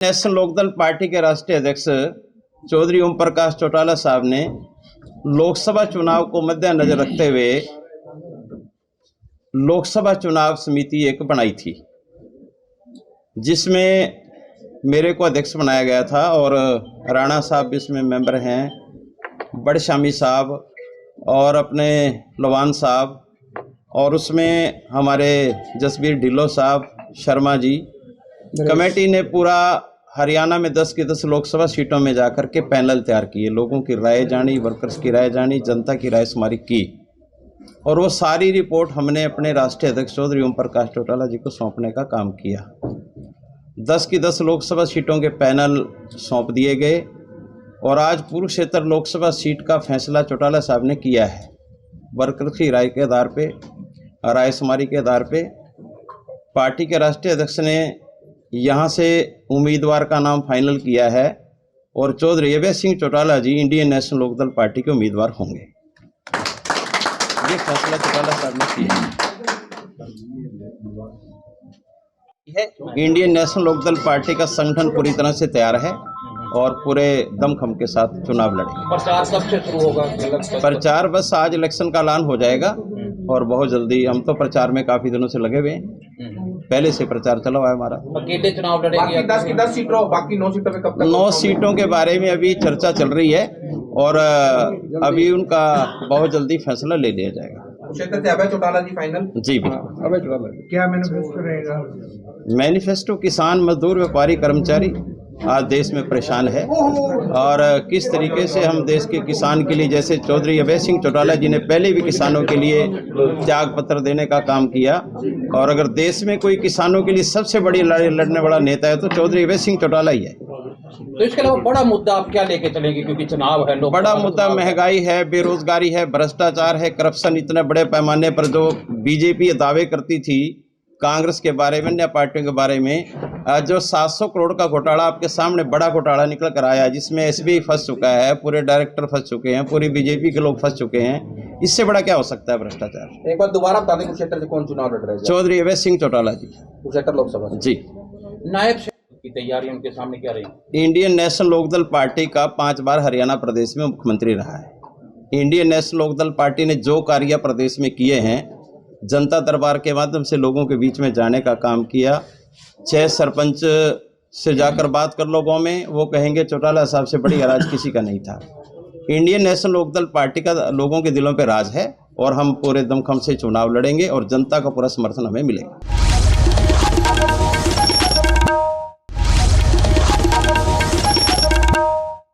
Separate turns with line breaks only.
National Lokdal party के राष्ट्रीय अध्यक्ष चौधरी ओम प्रकाश चौटाला साहब ने लोकसभा चुनाव को मद्देनजर रखते हुए लोकसभा चुनाव समिति एक बनाई थी, जिसमें मेरे को अध्यक्ष बनाया गया था और राणा साहब भी इसमें मेंबर हैं, बड़े शामी साहब और अपने लवान साहब, और उसमें हमारे जसबीर ढिल्लो साहब, शर्मा जी। कमेटी ने पूरा हरियाणा में 10 की 10 लोकसभा सीटों में जाकर के पैनल तैयार किए, लोगों की राय जानी, वर्कर्स की राय जानी, जनता की राय शुमारी की, और वो सारी रिपोर्ट हमने अपने राष्ट्रीय अध्यक्ष चौधरी ओम प्रकाश चौटाला जी को सौंपने का काम किया। 10 की 10 लोकसभा सीटों के पैनल सौंप दिए गए और आज कुरुक्षेत्र लोकसभा सीट का फैसला चौटाला साहब ने किया है। वर्कर्स की राय के आधार पे, राय शुमारी के आधार पे पार्टी के राष्ट्रीय अध्यक्ष ने यहाँ से उम्मीदवार का नाम फाइनल किया है और चौधरी अभय सिंह चौटाला जी इंडियन नेशनल लोकदल पार्टी के उम्मीदवार होंगे। ये फैसला चौटाला साहब ने किया है। इंडियन नेशनल लोकदल पार्टी का संगठन पूरी तरह से तैयार है और पूरे दमखम के साथ चुनाव लड़ेंगे।
प्रचार कब से शुरू होगा?
प्रचार बस आज इलेक्शन का ऐलान हो जाएगा और बहुत जल्दी। हम तो प्रचार में काफी दिनों से लगे हुए हैं, पहले से प्रचार चला हुआ है हमारा।
अकेले चुनाव लड़ेंगे?
10 की 10 सीटों, बाकी 9 सीटों में कब तक?
9 सीटों के बारे में अभी चर्चा चल रही है और अभी उनका बहुत जल्दी फैसला ले लिया जाएगा।
क्षेत्र से अभय चौटाला जी फाइनल?
जी बिल्कुल।
अभय चौटाला क्या मैनिफेस्टो रहेगा?
मैनिफेस्टो किसान, मजदूर, व्यापारी, कर्मचारी आज देश में परेशान है और किस तरीके से हम देश के किसान के लिए, जैसे चौधरी अभय सिंह चौटाला जी ने पहले भी किसानों के लिए त्याग पत्र देने का काम किया, और अगर देश में कोई किसानों के लिए सबसे बड़ी लड़ाई लड़ने वाला नेता है तो चौधरी अभय सिंह चौटाला ही है।
तो इसके अलावा बड़ा मुद्दा आप क्या लेके चलेंगे, क्योंकि चुनाव है?
बड़ा मुद्दा महंगाई है, बेरोजगारी है, भ्रष्टाचार है, करप्शन इतने बड़े पैमाने पर जो बीजेपी दावे करती थी कांग्रेस के बारे में, अन्य पार्टियों के बारे में, जो 700 करोड़ का घोटाला आपके सामने बड़ा घोटाला निकल कर आया, जिसमें एसबी फंस चुका है, पूरे डायरेक्टर फंस चुके हैं, पूरी बीजेपी के लोग फंस चुके हैं। इससे बड़ा क्या हो सकता है भ्रष्टाचार?
एक बार दोबारा बता दें, कुरुक्षेत्र से कौन चुनाव लड़ रहे हैं?
चौधरी अभय सिंह चौटाला जी,
कुरुक्षेत्र लोकसभा
जी।
नायब की तैयारी उनके सामने क्या रही?
इंडियन नेशनल लोकदल पार्टी का 5 बार हरियाणा प्रदेश में मुख्यमंत्री रहा है। इंडियन नेशनल लोकदल पार्टी ने जो कार्य प्रदेश में किए हैं, जनता दरबार के माध्यम से लोगों के बीच में जाने का काम किया। 6 सरपंच से जाकर बात कर लो गाँव में, वो कहेंगे चौटाला साहब से बड़ी राज किसी का नहीं था। इंडियन नेशनल लोकदल पार्टी का लोगों के दिलों पे राज है और हम पूरे दमखम से चुनाव लड़ेंगे और जनता का पूरा समर्थन हमें मिलेगा।